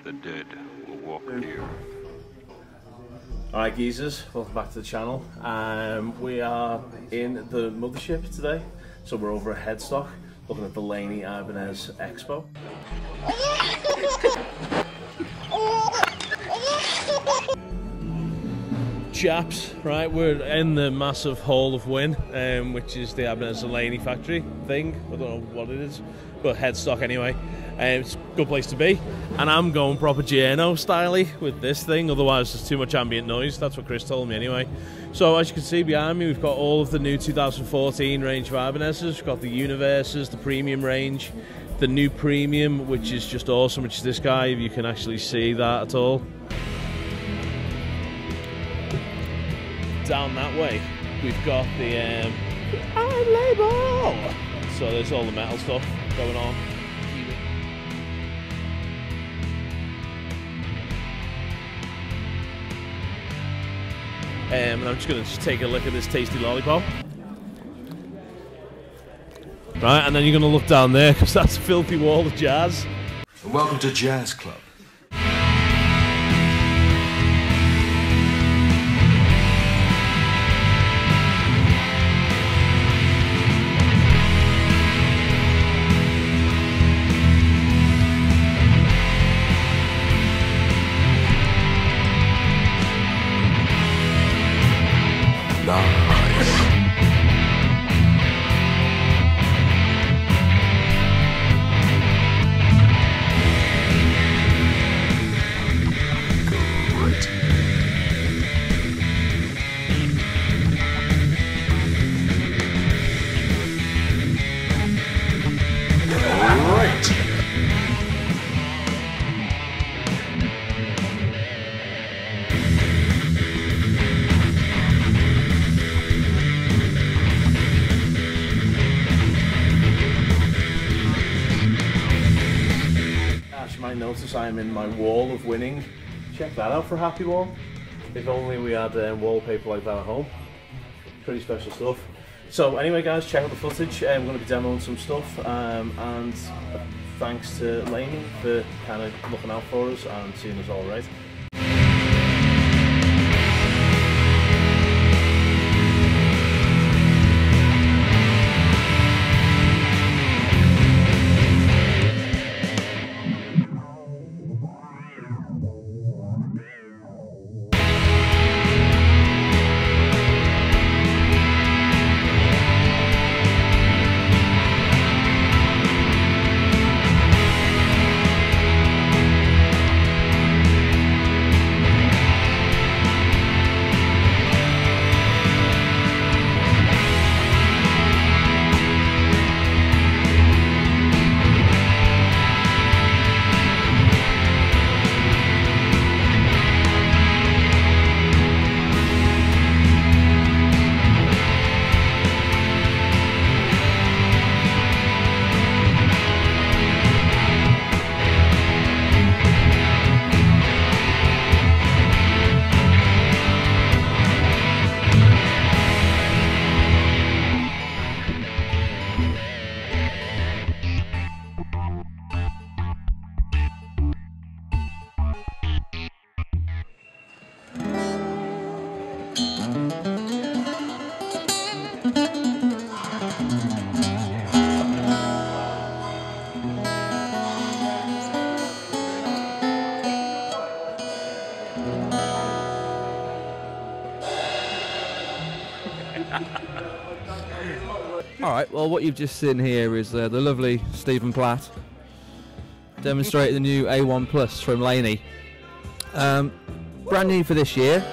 The dead will walk here. Alright geezers, welcome back to the channel. We are in the mothership today, so we're over at Headstock looking at the Laney Ibanez Expo. Chaps, right, we're in the massive Hall of Win, which is the Ibanez and Laney factory thing. I don't know what it is, but Headstock anyway. It's a good place to be, and I'm going proper Giano style-y with this thing, otherwise there's too much ambient noise. That's what Chris told me anyway. So as you can see behind me, we've got all of the new 2014 range of Ibanez's. We've got the Universes, the premium range, the new premium, which is just awesome, which is this guy, if you can actually see that at all. Down that way, we've got the Iron Label. So there's all the metal stuff going on. And I'm just going to take a look at this tasty lollipop. Right, and then you're going to look down there, because that's a filthy wall of jazz. And welcome to Jazz Club. Notice I'm in my wall of winning. Check that out for a happy wall. If only we had wallpaper like that at home. Pretty special stuff. So anyway guys, check out the footage. We're going to be demoing some stuff, and thanks to Laney for kind of looking out for us and seeing us all right. Alright, well what you've just seen here is the lovely Stephen Platt demonstrating the new A1 Plus from Laney. Brand new for this year.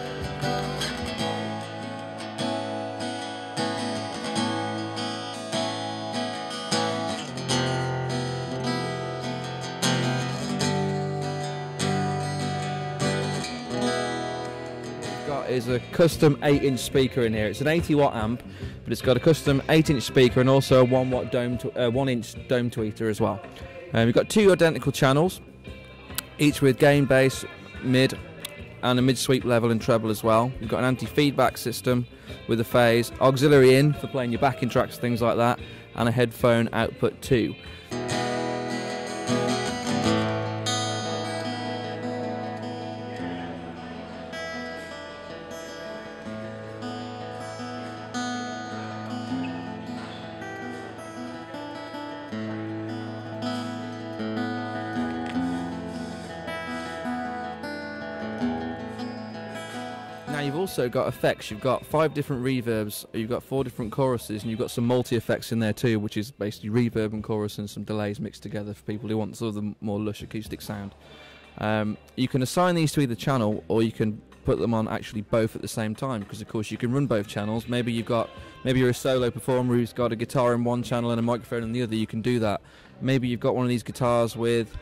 Is a custom 8-inch speaker in here. It's an 80-watt amp, but it's got a custom 8-inch speaker and also a 1-watt dome, 1-inch dome tweeter as well. We've got two identical channels, each with gain, bass, mid, and a mid-sweep level and treble as well. We've got an anti-feedback system with a phase, auxiliary in for playing your backing tracks, things like that, and a headphone output too. you've also got effects. You've got 5 different reverbs, you've got 4 different choruses, and you've got some multi-effects in there too, which is basically reverb and chorus and some delays mixed together for people who want sort of the more lush acoustic sound. You can assign these to either channel, or you can put them on actually both at the same time, because of course you can run both channels. Maybe you're a solo performer who's got a guitar in one channel and a microphone in the other. You can do that. Maybe you've got one of these guitars with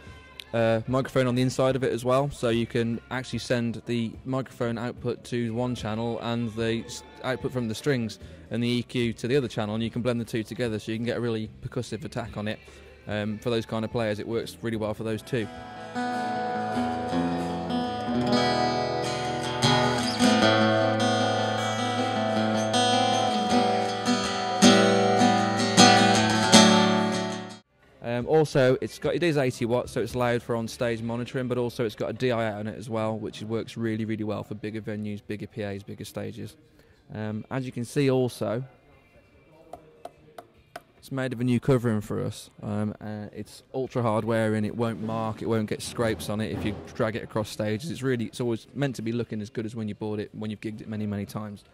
a microphone on the inside of it as well, so you can actually send the microphone output to one channel and the output from the strings and the EQ to the other channel, and you can blend the two together so you can get a really percussive attack on it. For those kind of players, it works really well for those too. Also, it is 80 watts, so it's allowed for on-stage monitoring, but also it's got a DI out on it as well, which works really, really well for bigger venues, bigger PAs, bigger stages. As you can see also, it's made of a new covering for us. It's ultra hard wearing, it won't mark, it won't get scrapes on it if you drag it across stages. It's always meant to be looking as good as when you bought it, when you've gigged it many, many times.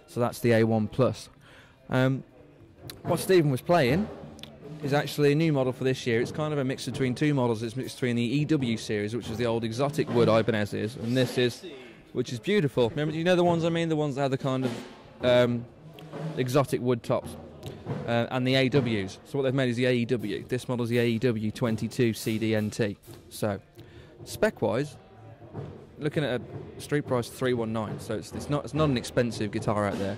So that's the A1 Plus. What Stephen was playing is actually a new model for this year. It's kind of a mix between 2 models. It's mixed between the EW series, which is the old exotic wood Ibanez's, and this is, which is beautiful. Remember, do you know the ones I mean? The ones that have the kind of exotic wood tops. And the AWs. So what they've made is the AEW. This model is the AEW22CD NT. So, spec-wise, looking at a street price of $319. So it's not an expensive guitar out there.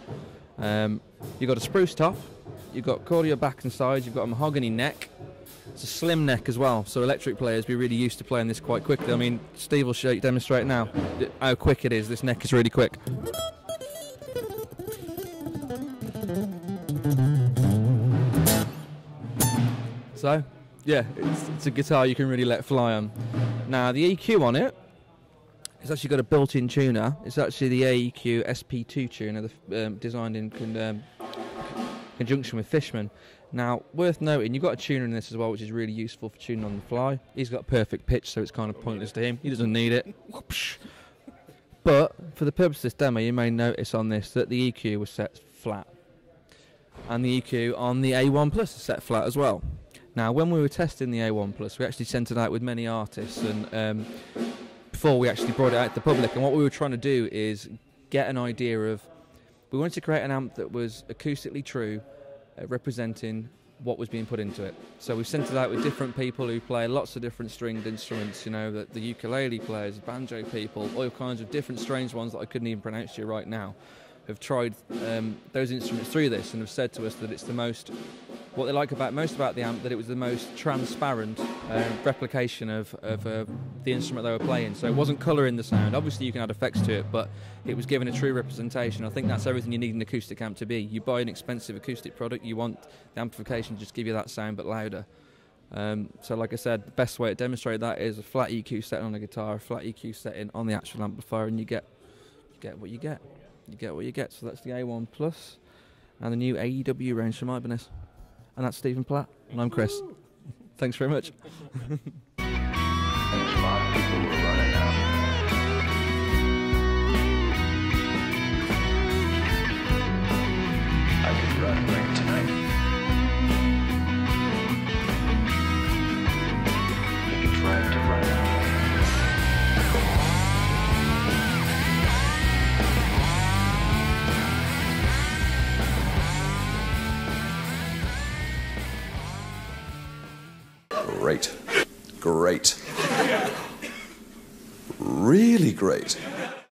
You've got a spruce top. You've got cordial back and sides, you've got a mahogany neck. It's a slim neck as well, so electric players be really used to playing this quite quickly. I mean, Steve will demonstrate now how quick it is. This neck is really quick. So, yeah, it's a guitar you can really let fly on. Now, the EQ on it, it's actually got a built-in tuner. It's actually the AEQ SP2 tuner, designed in conjunction with Fishman. Now, worth noting, you've got a tuner in this as well, which is really useful for tuning on the fly. He's got perfect pitch, so it's kind of pointless to him. He doesn't need it. But for the purpose of this demo, you may notice on this that the EQ was set flat, and the EQ on the A1 Plus is set flat as well. Now, when we were testing the A1 Plus, we actually sent it out with many artists, and before we actually brought it out to the public. And what we were trying to do is get an idea of, we wanted to create an amp that was acoustically true, representing what was being put into it. So we sent it out with different people who play lots of different stringed instruments, you know, the ukulele players, banjo people, all kinds of different strange ones that I couldn't even pronounce to you right now, have tried those instruments through this and have said to us that it's the most, what they like most about the amp, that it was the most transparent replication of the instrument they were playing. So it wasn't colouring the sound. Obviously you can add effects to it, but it was given a true representation. I think that's everything you need an acoustic amp to be. You buy an expensive acoustic product, you want the amplification to just give you that sound but louder. So like I said, the best way to demonstrate that is a flat EQ setting on a guitar, a flat EQ setting on the actual amplifier, and you get what you get. You get what you get. So that's the A1 Plus and the new AEW range from Ibanez. And that's Stephen Platt, and I'm Chris. Thanks very much. A lot of people were running out. I could run right tonight. You could try to run out. Great. Great. Really great.